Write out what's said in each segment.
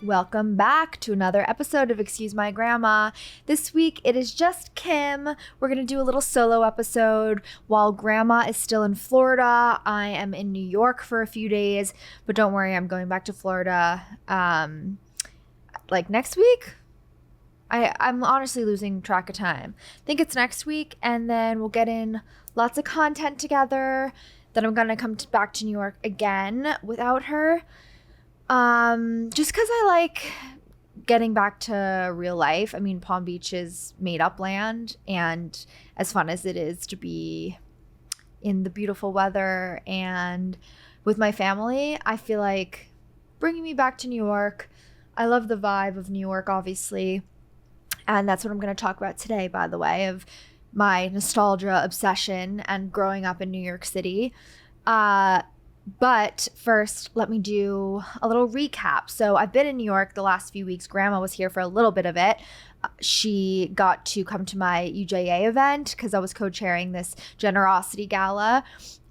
Welcome back to another episode of Excuse My Grandma. This week it is just Kim. We're going to do a little solo episode while Grandma is still in Florida. I am in New York for a few days, but don't worry, I'm going back to Florida next week. I'm honestly losing track of time. I think it's next week, and then we'll get in lots of content together. Then I'm going to come back to New York again without her. Just because I like getting back to real life. I mean, Palm Beach is made up land, and as fun as it is to be in the beautiful weather and with my family, I feel like bringing me back to New York. I love the vibe of New York, obviously, and that's what I'm going to talk about today, by the way, of my nostalgia obsession and growing up in New York City. But first, let me do a little recap. So I've been in New York the last few weeks. Grandma was here for a little bit of it. She got to come to my UJA event because I was co-chairing this generosity gala.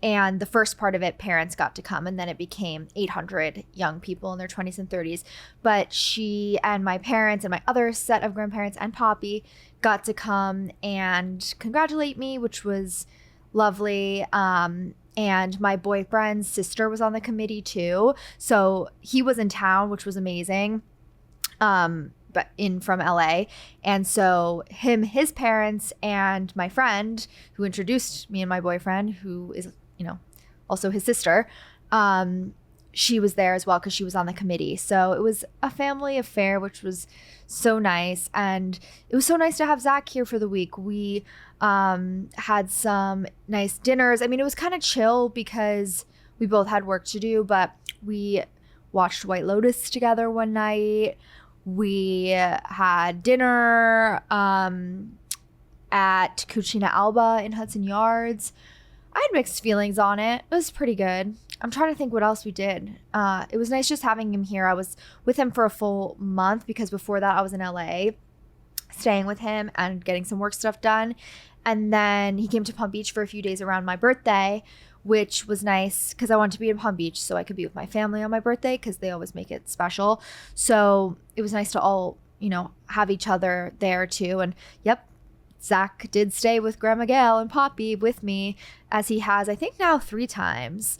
And the first part of it, parents got to come, and then it became 800 young people in their 20s and 30s. But she and my parents and my other set of grandparents and Poppy got to come and congratulate me, which was lovely. And my boyfriend's sister was on the committee too. So he was in town, which was amazing, but from LA. And so his parents, and my friend who introduced me and my boyfriend, who is, also his sister, she was there as well because she was on the committee. So it was a family affair, which was so nice. And it was so nice to have Zach here for the week. We had some nice dinners. I mean, it was kind of chill because we both had work to do, but we watched White Lotus together one night. We had dinner at Cucina Alba in Hudson Yards. I had mixed feelings on it. It was pretty good. I'm trying to think what else we did. It was nice just having him here. I was with him for a full month because before that I was in LA staying with him and getting some work stuff done. And then he came to Palm Beach for a few days around my birthday, which was nice because I wanted to be in Palm Beach so I could be with my family on my birthday because they always make it special. So it was nice to all, have each other there too. And yep, Zach did stay with Grandma Gail and Poppy with me, as he has, I think now 3 times,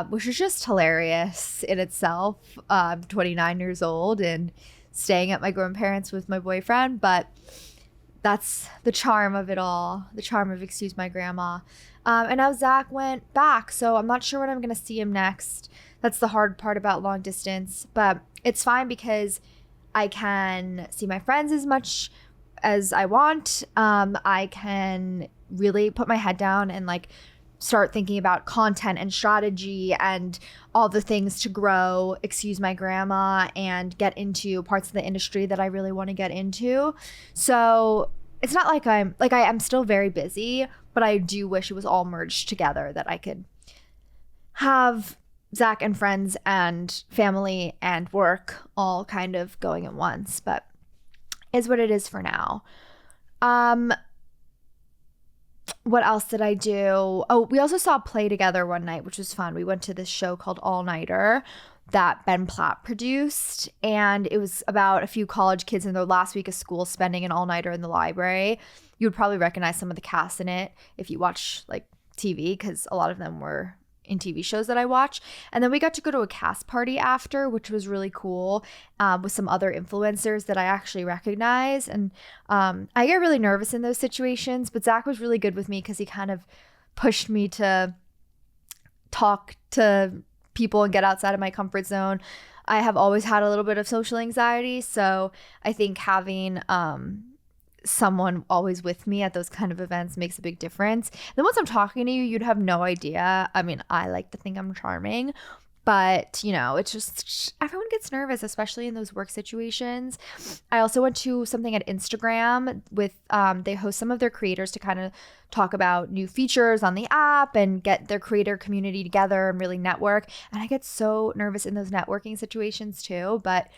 which is just hilarious in itself. I'm 29 years old and staying at my grandparents with my boyfriend, but that's the charm of it all, the charm of Excuse My Grandma. And now Zach went back, so I'm not sure when I'm going to see him next. That's the hard part about long distance, but it's fine because I can see my friends as much as I want. I can really put my head down and start thinking about content and strategy and all the things to grow Excuse My Grandma and get into parts of the industry that I really want to get into. So it's not like I am still very busy, but I do wish it was all merged together, that I could have Zach and friends and family and work all kind of going at once, but is what it is for now. What else did I do? Oh, we also saw a play together one night, which was fun. We went to this show called All Nighter that Ben Platt produced, and it was about a few college kids in their last week of school spending an all-nighter in the library. You would probably recognize some of the cast in it if you watch TV, because a lot of them were in TV shows that I watch. And then we got to go to a cast party after, which was really cool, with some other influencers that I actually recognize. And I get really nervous in those situations, but Zach was really good with me because he kind of pushed me to talk to people and get outside of my comfort zone. I have always had a little bit of social anxiety, so I think having someone always with me at those kind of events makes a big difference. Then once I'm talking to you, you'd have no idea. I mean, I like to think I'm charming, but it's just everyone gets nervous, especially in those work situations. I also went to something at Instagram with they host some of their creators to kind of talk about new features on the app and get their creator community together and really network. And I get so nervous in those networking situations too, but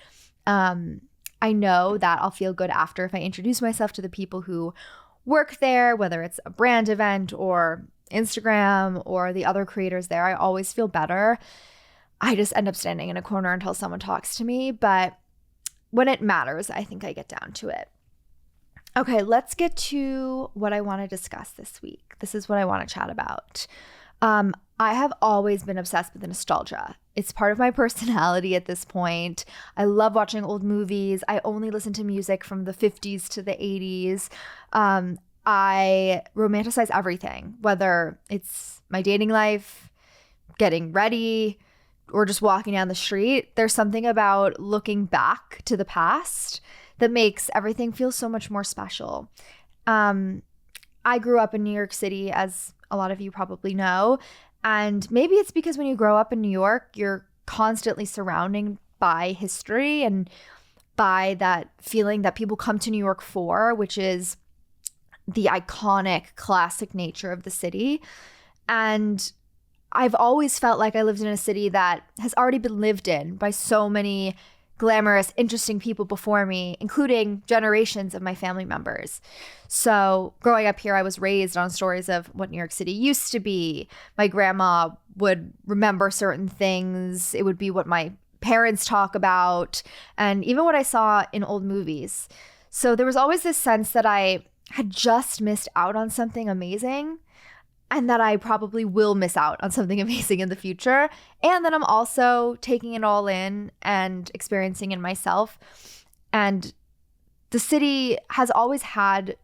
I know that I'll feel good after if I introduce myself to the people who work there, whether it's a brand event or Instagram or the other creators there. I always feel better. I just end up standing in a corner until someone talks to me, but when it matters, I think I get down to it. Okay, let's get to what I want to discuss this week. This is what I want to chat about. I have always been obsessed with nostalgia. It's part of my personality at this point. I love watching old movies. I only listen to music from the 50s to the 80s. I romanticize everything, whether it's my dating life, getting ready, or just walking down the street. There's something about looking back to the past that makes everything feel so much more special. I grew up in New York City, as a lot of you probably know. And maybe it's because when you grow up in New York, you're constantly surrounded by history and by that feeling that people come to New York for, which is the iconic, classic nature of the city. And I've always felt like I lived in a city that has already been lived in by so many glamorous, interesting people before me, including generations of my family members. So growing up here, I was raised on stories of what New York City used to be. My grandma would remember certain things. It would be what my parents talk about, and even what I saw in old movies. So there was always this sense that I had just missed out on something amazing, and that I probably will miss out on something amazing in the future. And that I'm also taking it all in and experiencing it myself. And the city has always had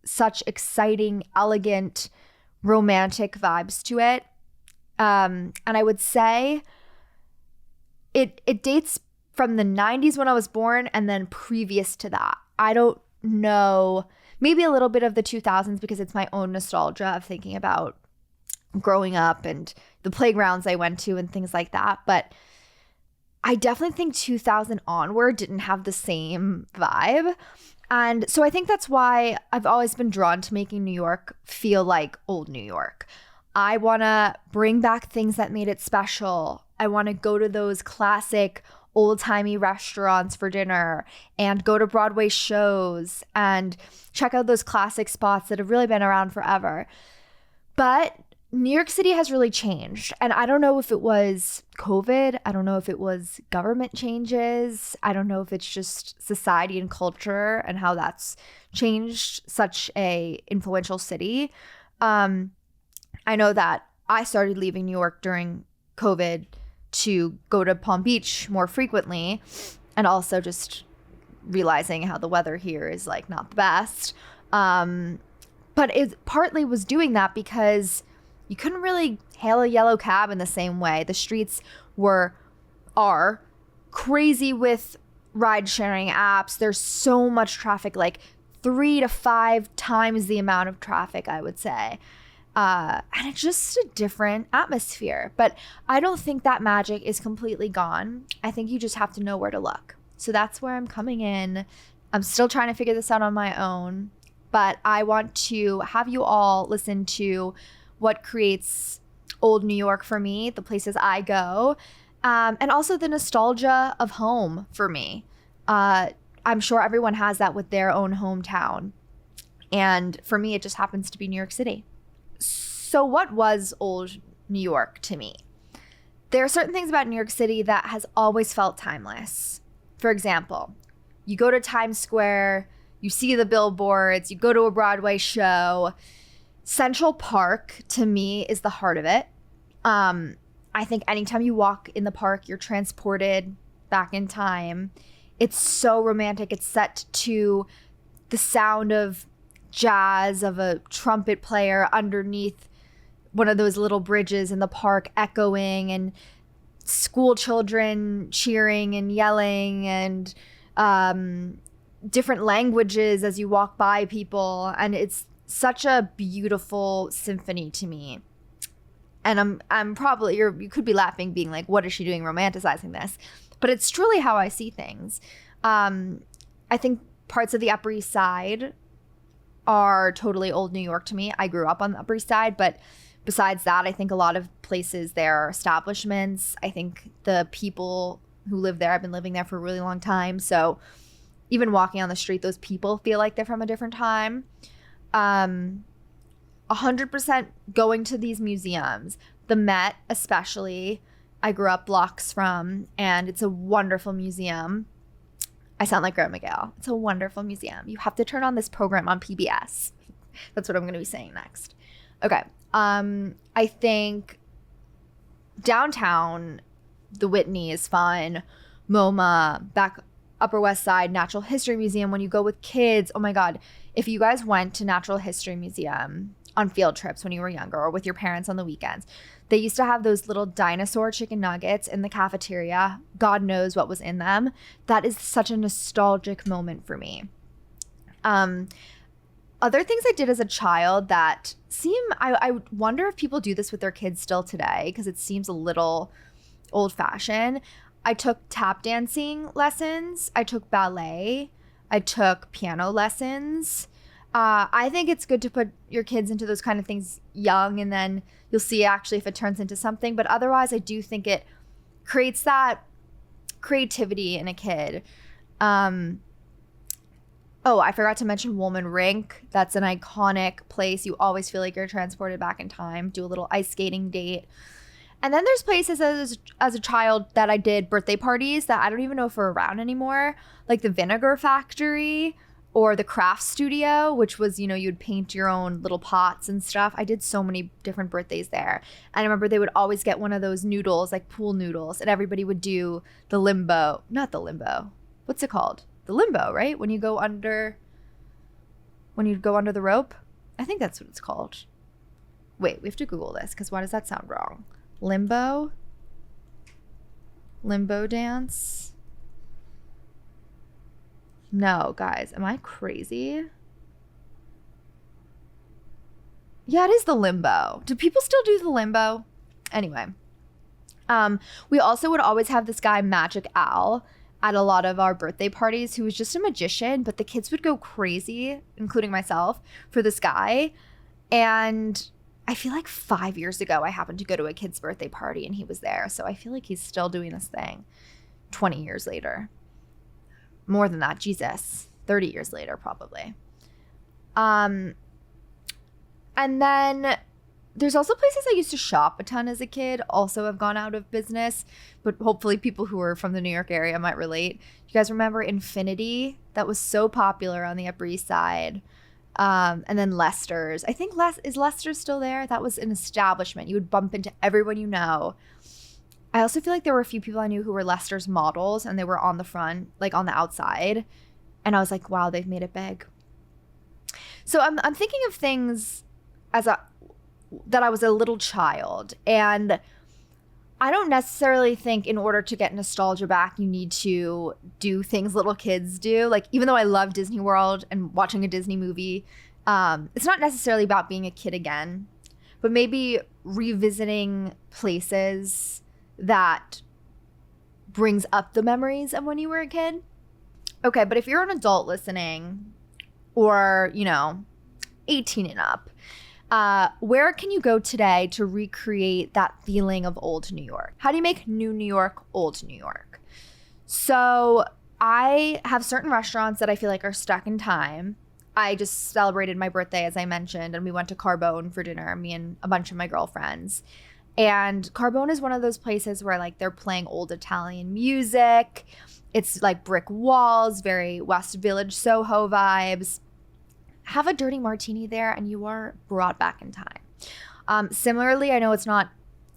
such exciting, elegant, romantic vibes to it. And I would say it dates from the 90s when I was born, and then previous to that. I don't know, maybe a little bit of the 2000s because it's my own nostalgia of thinking about growing up and the playgrounds I went to and things like that. But I definitely think 2000 onward didn't have the same vibe. And so I think that's why I've always been drawn to making New York feel like old New York. I want to bring back things that made it special. I want to go to those classic old-timey restaurants for dinner and go to Broadway shows and check out those classic spots that have really been around forever. But New York City has really changed. And I don't know if it was COVID. I don't know if it was government changes. I don't know if it's just society and culture and how that's changed such a influential city. I know that I started leaving New York during COVID to go to Palm Beach more frequently, and also just realizing how the weather here is like not the best. But it partly was doing that because you couldn't really hail a yellow cab in the same way. The streets are crazy with ride sharing apps. There's so much traffic, like 3 to 5 times the amount of traffic, I would say. And it's just a different atmosphere. But I don't think that magic is completely gone. I think you just have to know where to look. So that's where I'm coming in. I'm still trying to figure this out on my own. But I want to have you all listen to what creates old New York for me, the places I go, and also the nostalgia of home for me. I'm sure everyone has that with their own hometown. And for me, it just happens to be New York City. So what was old New York to me? There are certain things about New York City that has always felt timeless. For example, you go to Times Square, you see the billboards, you go to a Broadway show. Central Park, to me, is the heart of it. I think anytime you walk in the park, you're transported back in time. It's so romantic. It's set to the sound of jazz, of a trumpet player underneath one of those little bridges in the park echoing, and school children cheering and yelling, and different languages as you walk by people. And it's such a beautiful symphony to me. And I'm probably, you could be laughing, being like, what is she doing romanticizing this? But it's truly how I see things. I think parts of the Upper East Side are totally old New York to me. I grew up on the Upper East Side, but besides that, I think a lot of places there are establishments. I think the people who live there have been living there for a really long time. So even walking on the street, those people feel like they're from a different time. 100% going to these museums. The Met, especially, I grew up blocks from, and it's a wonderful museum. I sound like Grandma Gail. It's a wonderful museum. You have to turn on this program on PBS. That's what I'm going to be saying next. Okay. I think downtown, the Whitney is fun. MoMA, back Upper West Side, Natural History Museum. When you go with kids, oh my God. If you guys went to Natural History Museum on field trips when you were younger or with your parents on the weekends, they used to have those little dinosaur chicken nuggets in the cafeteria. God knows what was in them. That is such a nostalgic moment for me. Other things I did as a child that I wonder if people do this with their kids still today because it seems a little old-fashioned. I took tap dancing lessons. I took ballet. I took piano lessons. I think it's good to put your kids into those kind of things young, and then you'll see actually if it turns into something. But otherwise, I do think it creates that creativity in a kid. Oh, I forgot to mention Woolman Rink. That's an iconic place. You always feel like you're transported back in time. Do a little ice skating date. And then there's places as a child that I did birthday parties that I don't even know if are around anymore, like the Vinegar Factory or the Craft Studio, which was, you'd paint your own little pots and stuff. I did so many different birthdays there. And I remember they would always get one of those noodles, like pool noodles, and everybody would do the limbo. Not the limbo. What's it called? The limbo, right? When you'd go under the rope. I think that's what it's called. Wait, we have to Google this because why does that sound wrong? Limbo dance. No, guys, am I crazy? Yeah, it is the limbo. Do people still do the limbo? Anyway, we also would always have this guy, Magic Al, at a lot of our birthday parties who was just a magician, but the kids would go crazy, including myself, for this guy. And I feel like 5 years ago, I happened to go to a kid's birthday party and he was there. So I feel like he's still doing this thing 20 years later. More than that, Jesus, 30 years later, probably. And then there's also places I used to shop a ton as a kid also have gone out of business, but hopefully people who are from the New York area might relate. You guys remember Infinity? That was so popular on the Upper East Side. And then Lester's. I think is Lester still there? That was an establishment. You would bump into everyone you know. I also feel like there were a few people I knew who were Lester's models and they were on the front, like on the outside. And I was like, wow, they've made it big. So I'm thinking of things that I was a little child, and I don't necessarily think in order to get nostalgia back, you need to do things little kids do. Like, even though I love Disney World and watching a Disney movie, it's not necessarily about being a kid again, but maybe revisiting places that brings up the memories of when you were a kid. Okay, but if you're an adult listening or, 18 and up, where can you go today to recreate that feeling of old New York? How do you make new New York old New York? So I have certain restaurants that I feel like are stuck in time. I just celebrated my birthday, as I mentioned, and we went to Carbone for dinner, me and a bunch of my girlfriends. And Carbone is one of those places where like they're playing old Italian music. It's like brick walls, very West Village Soho vibes. Have a dirty martini there and you are brought back in time. Similarly, I know it's not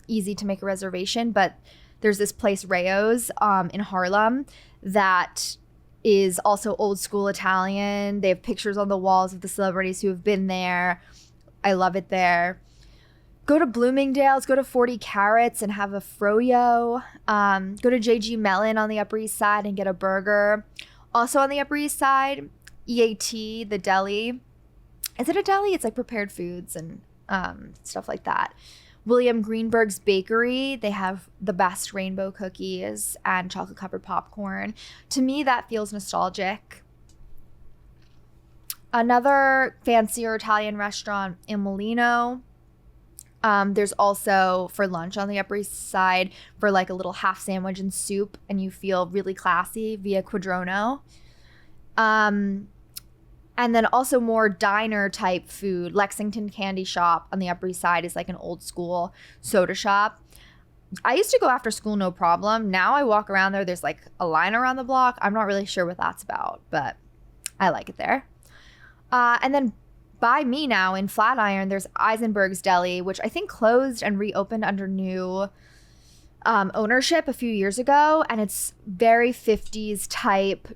easy to make a reservation, but there's this place, Rayo's, in Harlem that is also old school Italian. They have pictures on the walls of the celebrities who have been there. I love it there. Go to Bloomingdale's, go to 40 Carats and have a froyo. Go to JG Mellon on the Upper East Side and get a burger. Also on the Upper East Side, EAT, the deli. Is it a deli? It's like prepared foods and stuff like that. William Greenberg's Bakery, they have the best rainbow cookies and chocolate covered popcorn. To me, that feels nostalgic. Another fancier Italian restaurant in Molino. There's also for lunch on the Upper East Side for like a little half sandwich and soup, and you feel really classy, via Quadrono. And then also more diner type food. Lexington Candy Shop on the Upper East Side is like an old school soda shop. I used to go after school, no problem. Now I walk around there. There's like a line around the block. I'm not really sure what that's about, but I like it there. And then by me now in Flatiron, there's Eisenberg's Deli, which I think closed and reopened under new ownership a few years ago. And it's very 50s type,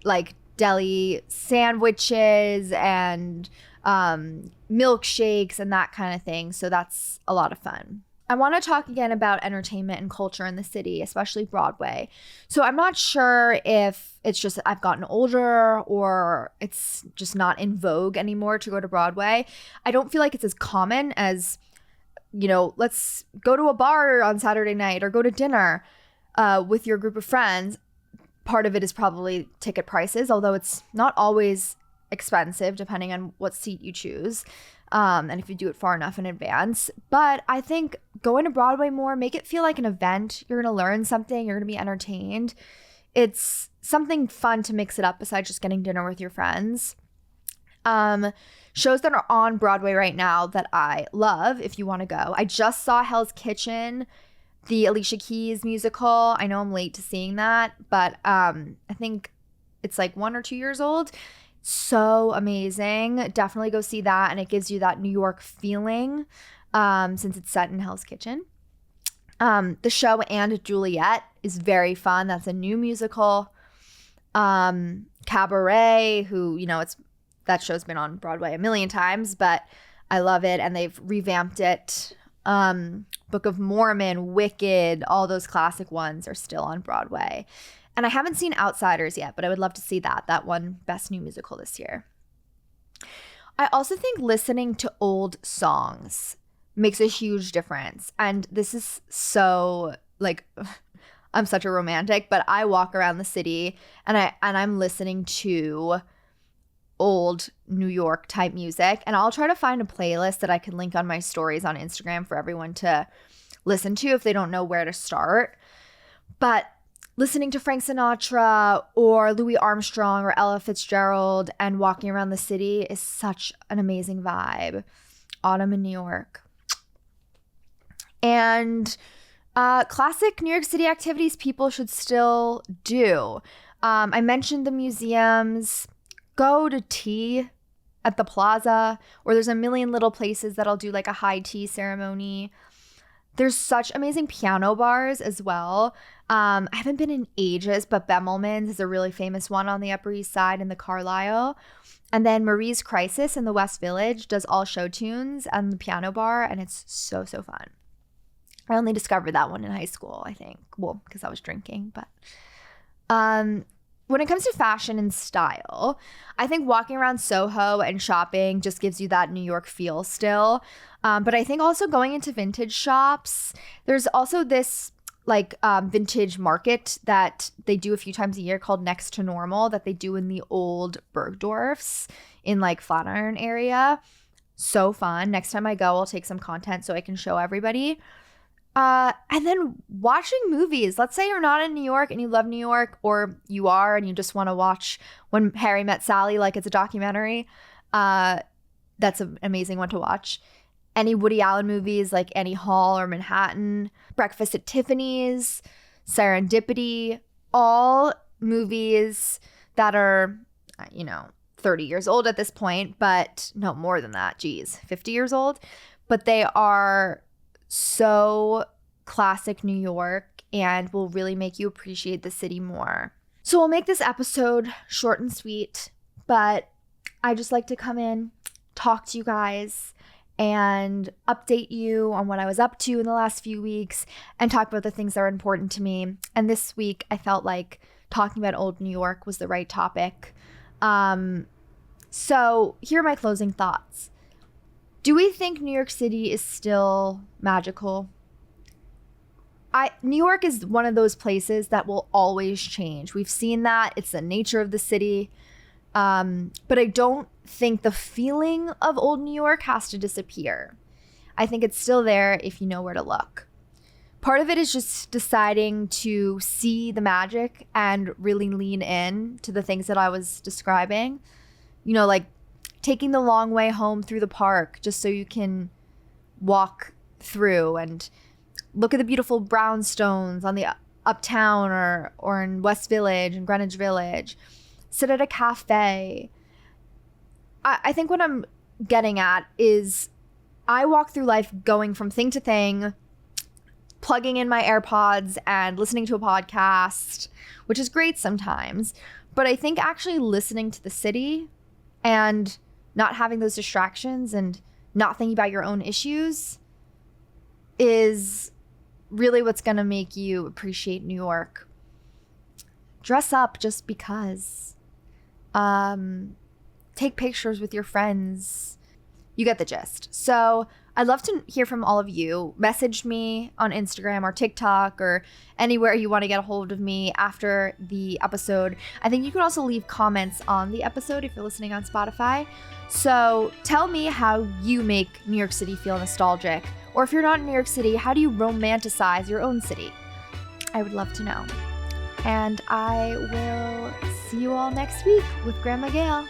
like deli sandwiches and milkshakes and that kind of thing. So that's a lot of fun. I want to talk again about entertainment and culture in the city, especially Broadway. So I'm not sure if it's just I've gotten older or it's just not in vogue anymore to go to Broadway. I don't feel like it's as common as, you know, let's go to a bar on Saturday night or go to dinner with your group of friends. Part of it is probably ticket prices, although it's not always expensive depending on what seat you choose. And if you do it far enough in advance. But I think going to Broadway more, make it feel like an event. You're going to learn something. You're going to be entertained. It's something fun to mix it up besides just getting dinner with your friends. Shows that are on Broadway right now that I love if you want to go. I just saw Hell's Kitchen, the Alicia Keys musical. I know I'm late to seeing that, but I think it's like 1 or 2 years old. So amazing. Definitely go see that. And it gives you that New York feeling since it's set in Hell's Kitchen. The show And Juliet is very fun. That's a new musical. Cabaret, who, you know, that show's been on Broadway a million times, but I love it. And they've revamped it. Book of Mormon, Wicked, all those classic ones are still on Broadway. And I haven't seen Outsiders yet, but I would love to see that. That won Best New Musical this year. I also think listening to old songs makes a huge difference. And this is so, like, I'm such a romantic, but I walk around the city and I'm listening to old New York type music. And I'll try to find a playlist that I can link on my stories on Instagram for everyone to listen to if they don't know where to start. But listening to Frank Sinatra or Louis Armstrong or Ella Fitzgerald and walking around the city is such an amazing vibe. Autumn in New York. And classic New York City activities people should still do. I mentioned the museums. Go to tea at the plaza, or there's a million little places that'll do like a high tea ceremony. There's such amazing piano bars as well. I haven't been in ages, but Bemelman's is a really famous one on the Upper East Side in the Carlisle. And then Marie's Crisis in the West Village does all show tunes and the piano bar, and it's so, so fun. I only discovered that one in high school, I think. Well, because I was drinking, but when it comes to fashion and style, I think walking around Soho and shopping just gives you that New York feel still. But I think also going into vintage shops, there's also this like vintage market that they do a few times a year called Next to Normal that they do in the old Bergdorfs in like Flatiron area. So fun. Next time I go, I'll take some content so I can show everybody. And then watching movies. Let's say you're not in New York and you love New York, or you are and you just want to watch When Harry Met Sally like it's a documentary. That's an amazing one to watch. Any Woody Allen movies like Annie Hall or Manhattan, Breakfast at Tiffany's, Serendipity, all movies that are, 30 years old at this point, but no, more than that, 50 years old. But they are so classic New York and will really make you appreciate the city more. So we'll make this episode short and sweet, but I just like to come in, talk to you guys, and update you on what I was up to in the last few weeks and talk about the things that are important to me. And this week, I felt like talking about old New York was the right topic. So here are my closing thoughts. Do we think New York City is still magical? New York is one of those places that will always change. We've seen that. It's the nature of the city. But I don't think the feeling of old New York has to disappear. I think it's still there if you know where to look. Part of it is just deciding to see the magic and really lean in to the things that I was describing. Like taking the long way home through the park just so you can walk through and look at the beautiful brownstones on the uptown or in West Village and Greenwich Village. Sit at a cafe. I think what I'm getting at is I walk through life going from thing to thing, plugging in my AirPods and listening to a podcast, which is great sometimes. But I think actually listening to the city and not having those distractions and not thinking about your own issues is really what's going to make you appreciate New York. Dress up just because. Take pictures with your friends. You get the gist. So I'd love to hear from all of you. Message me on Instagram or TikTok or anywhere you want to get a hold of me after the episode. I think you can also leave comments on the episode if you're listening on Spotify. So tell me how you make New York City feel nostalgic. Or if you're not in New York City, how do you romanticize your own city? I would love to know. And I will see you all next week with Grandma Gail.